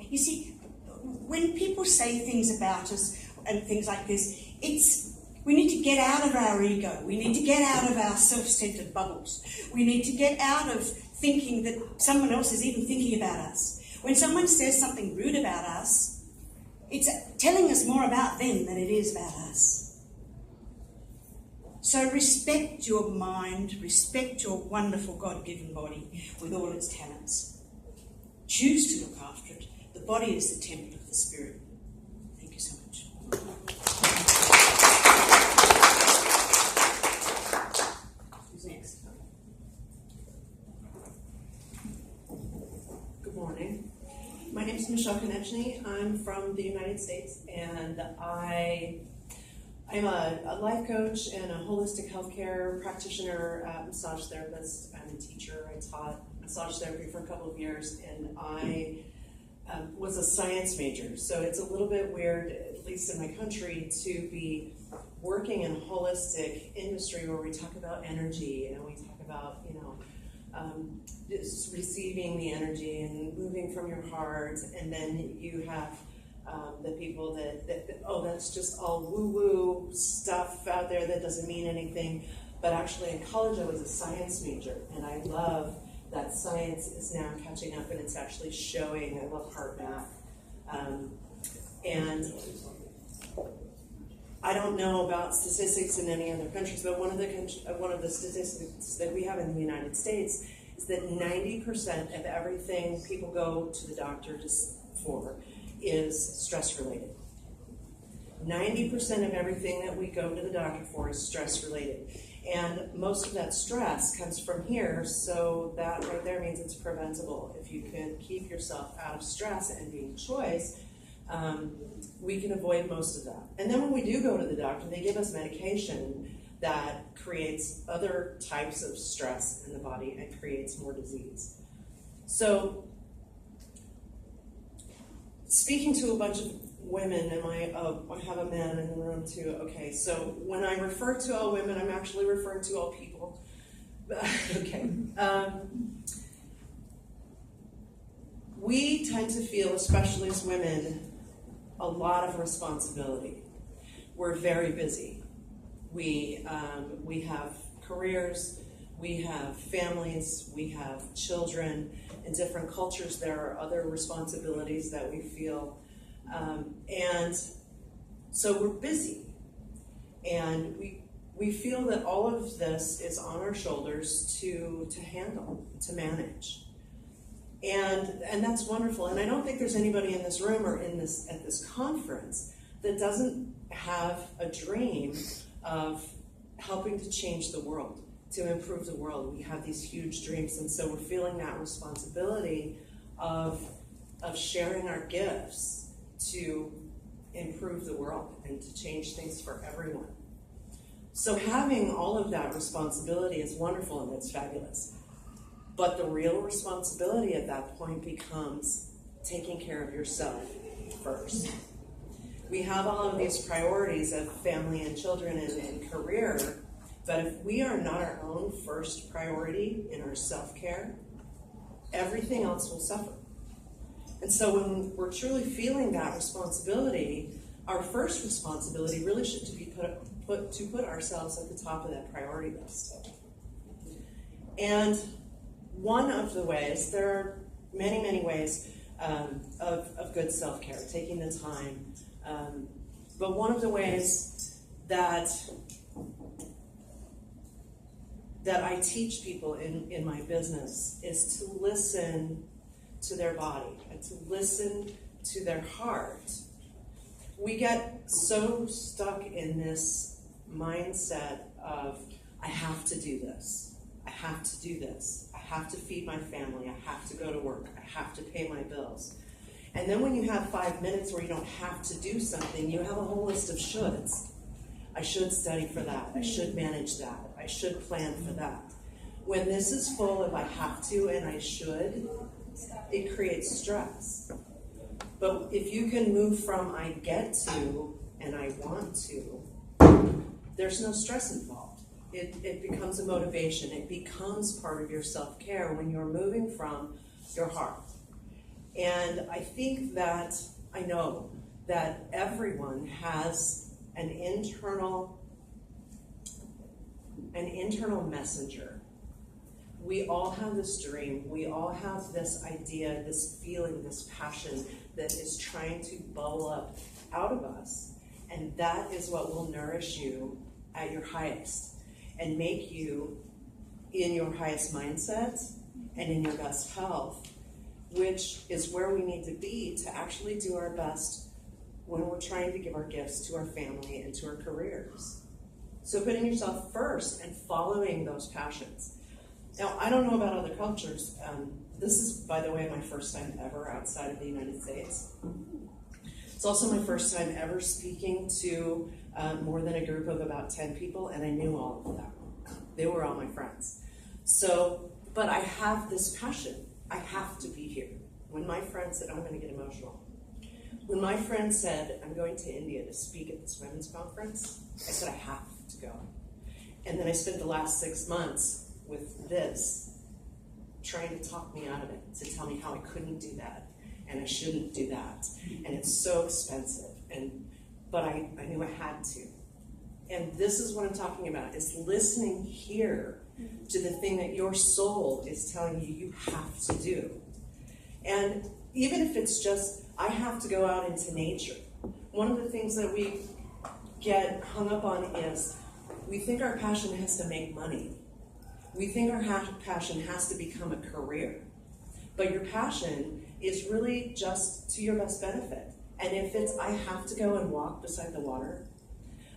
You see, when people say things about us and things like this, we need to get out of our ego. We need to get out of our self-centered bubbles. We need to get out of thinking that someone else is even thinking about us. When someone says something rude about us, it's telling us more about them than it is about us. So respect your mind, respect your wonderful God-given body with all its talents. Choose to look after it. The body is the temple of the Spirit. Thank you so much. Who's next? Good morning. My name is Michelle Konechny. I'm from the United States, and I'm a life coach and a holistic healthcare practitioner, massage therapist. I'm a teacher. I taught massage therapy for a couple of years, and I was a science major. So it's a little bit weird, at least in my country, to be working in a holistic industry where we talk about energy and we talk about, just receiving the energy and moving from your heart, and then you have the people that that's just all woo-woo stuff out there that doesn't mean anything. But actually in college I was a science major, and I love that science is now catching up and it's actually showing. I love heart math. And I don't know about statistics in any other countries, but one of the statistics that we have in the United States is that 90% of everything people go to the doctor for is stress-related. 90% of everything that we go to the doctor for is stress-related. And most of that stress comes from here, so that right there means it's preventable. If you can keep yourself out of stress and being choice, we can avoid most of that. And then when we do go to the doctor, they give us medication that creates other types of stress in the body and creates more disease. So, speaking to a bunch of women, and I have a man in the room too. Okay, so when I refer to all women, I'm actually referring to all people. Okay. We tend to feel, especially as women, a lot of responsibility. We're very busy. We have careers, we have families, we have children. In different cultures, there are other responsibilities that we feel. And so we're busy. And we feel that all of this is on our shoulders to handle, to manage. And that's wonderful. And I don't think there's anybody in this room or at this conference that doesn't have a dream of helping to change the world, to improve the world. We have these huge dreams, and so we're feeling that responsibility of sharing our gifts to improve the world and to change things for everyone. So having all of that responsibility is wonderful and it's fabulous. But the real responsibility at that point becomes taking care of yourself first. We have all of these priorities of family and children and career, but if we are not our own first priority in our self-care, everything else will suffer. And so when we're truly feeling that responsibility, our first responsibility really should be put ourselves at the top of that priority list. And one of the ways, there are many, many ways of good self-care, taking the time. But one of the ways that I teach people in my business is to listen to their body and to listen to their heart. We get so stuck in this mindset of, I have to do this, I have to do this, I have to feed my family, I have to go to work, I have to pay my bills. And then when you have 5 minutes where you don't have to do something, you have a whole list of shoulds. I should study for that, I should manage that, I should plan for that. When this is full of I have to and I should, it creates stress. But if you can move from I get to and I want to, there's no stress involved. It becomes a motivation. It becomes part of your self-care when you're moving from your heart. And I know that everyone has an internal messenger. We all have this dream, we all have this idea, this feeling, this passion that is trying to bubble up out of us. And that is what will nourish you at your highest and make you in your highest mindset and in your best health, which is where we need to be to actually do our best when we're trying to give our gifts to our family and to our careers. So putting yourself first and following those passions. Now, I don't know about other cultures. This is, by the way, my first time ever outside of the United States. It's also my first time ever speaking to more than a group of about 10 people, and I knew all of them. They were all my friends. So, but I have this passion. I have to be here. When my friend said, I'm going to get emotional. When my friend said, I'm going to India to speak at this women's conference, I said, I have to go. And then I spent the last 6 months with this, trying to talk me out of it, to tell me how I couldn't do that, and I shouldn't do that, and it's so expensive, but I knew I had to. And this is what I'm talking about, is listening here to the thing that your soul is telling you you have to do. And even if it's just, I have to go out into nature. One of the things that we get hung up on is we think our passion has to make money. We think our passion has to become a career. But your passion is really just to your best benefit. And if it's, I have to go and walk beside the water,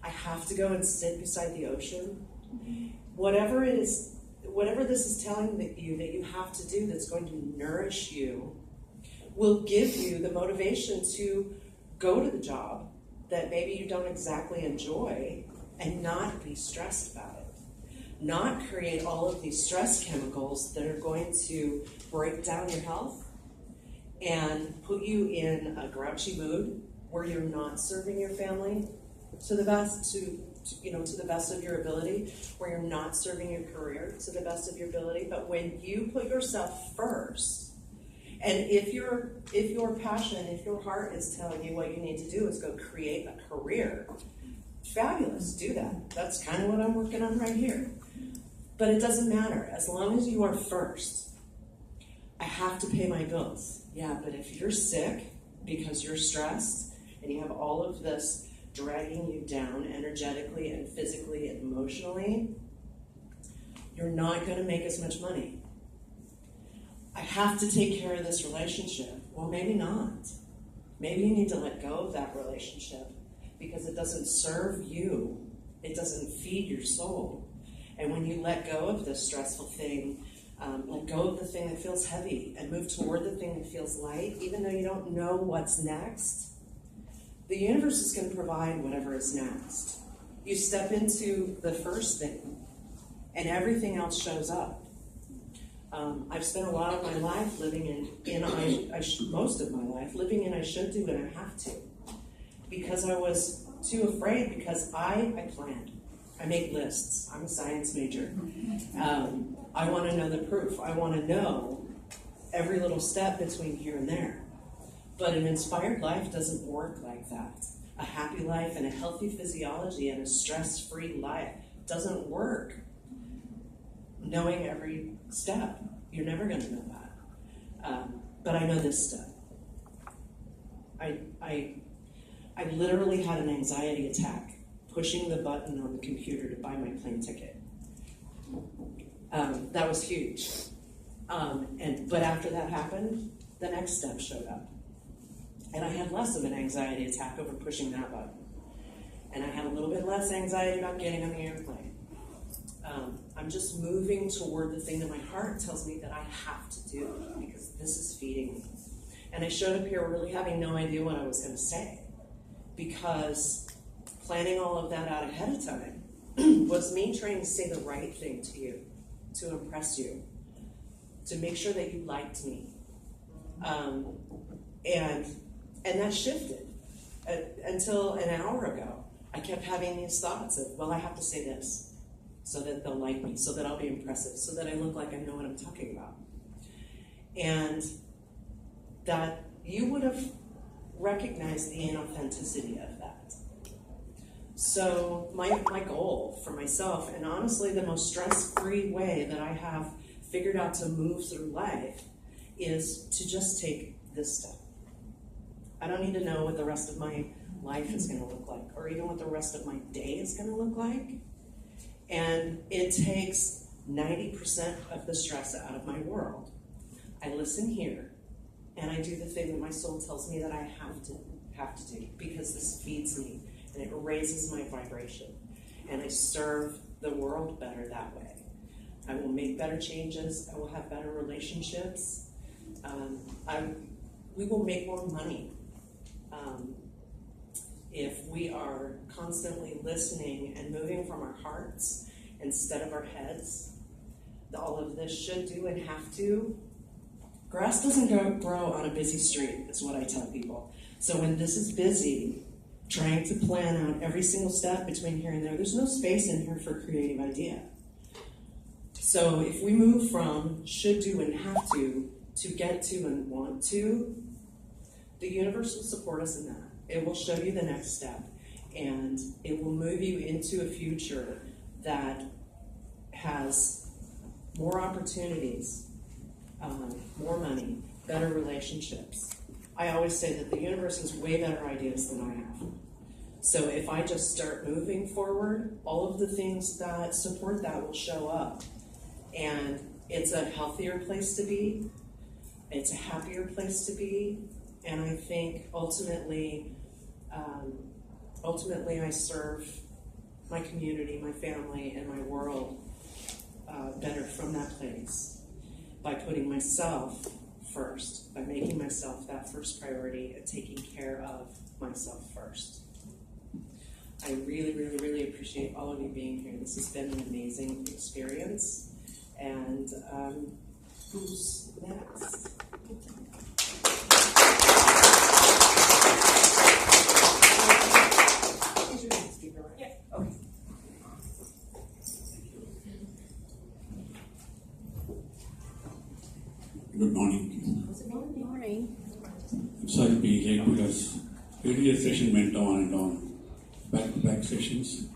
I have to go and sit beside the ocean, whatever it is, whatever this is telling you that you have to do that's going to nourish you, will give you the motivation to go to the job that maybe you don't exactly enjoy and not be stressed about it. Not create all of these stress chemicals that are going to break down your health and put you in a grouchy mood where you're not serving your family to the best, to the best of your ability, where you're not serving your career to the best of your ability. But when you put yourself first, and if your passion, if your heart is telling you what you need to do is go create a career, fabulous, do that. That's kind of what I'm working on right here. But it doesn't matter, as long as you are first. I have to pay my bills. Yeah, but if you're sick because you're stressed and you have all of this dragging you down energetically and physically and emotionally, you're not going to make as much money. I have to take care of this relationship. Well, maybe not. Maybe you need to let go of that relationship because it doesn't serve you. It doesn't feed your soul. And when you let go of this stressful thing, let go of the thing that feels heavy and move toward the thing that feels light, even though you don't know what's next, the universe is going to provide whatever is next. You step into the first thing, and everything else shows up. I've spent a lot of my life living most of my life living in I should do and I have to, because I was too afraid, because I planned. I make lists. I'm a science major. I want to know the proof. I want to know every little step between here and there. But an inspired life doesn't work like that. A happy life and a healthy physiology and a stress-free life doesn't work knowing every step. You're never going to know that. But I know this step. I literally had an anxiety attack pushing the button on the computer to buy my plane ticket. That was huge. But after that happened, the next step showed up. And I had less of an anxiety attack over pushing that button. And I had a little bit less anxiety about getting on the airplane. I'm just moving toward the thing that my heart tells me that I have to do, because this is feeding me. And I showed up here really having no idea what I was going to say, because planning all of that out ahead of time was me trying to say the right thing to you, to impress you, to make sure that you liked me. And that shifted until an hour ago. I kept having these thoughts of, well, I have to say this so that they'll like me, so that I'll be impressive, so that I look like I know what I'm talking about. And that you would have recognized the inauthenticity of that. So my goal for myself, and honestly the most stress-free way that I have figured out to move through life, is to just take this step. I don't need to know what the rest of my life is going to look like, or even what the rest of my day is going to look like. And it takes 90% of the stress out of my world. I listen here, and I do the thing that my soul tells me that I have to do, because this feeds me and it raises my vibration, and I serve the world better that way. I will make better changes. I will have better relationships. We will make more money if we are constantly listening and moving from our hearts instead of our heads. All of this should do and have to. Grass doesn't grow on a busy street, is what I tell people. So when this is busy, trying to plan out every single step between here and there, there's no space in here for creative idea. So if we move from should do and have to get to and want to, the universe will support us in that. It will show you the next step, and it will move you into a future that has more opportunities, more money, better relationships. I always say that the universe has way better ideas than I have. So if I just start moving forward, all of the things that support that will show up. And it's a healthier place to be. It's a happier place to be. And I think ultimately I serve my community, my family, and my world better from that place by putting myself first, by making myself that first priority and taking care of myself first. I really, really, really appreciate all of you being here. This has been an amazing experience. And who's next? Is your next speaker, right? Yeah. Okay. Good morning. Good morning. I'm sorry to be late because earlier session went on and on, back-to-back sessions.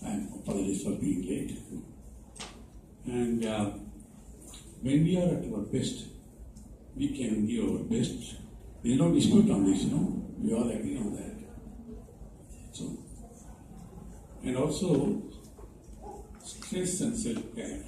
And apologies for being late. And when we are at our best, we can give our best. There's no dispute on this, we all agree on that. So, and also stress and self-care.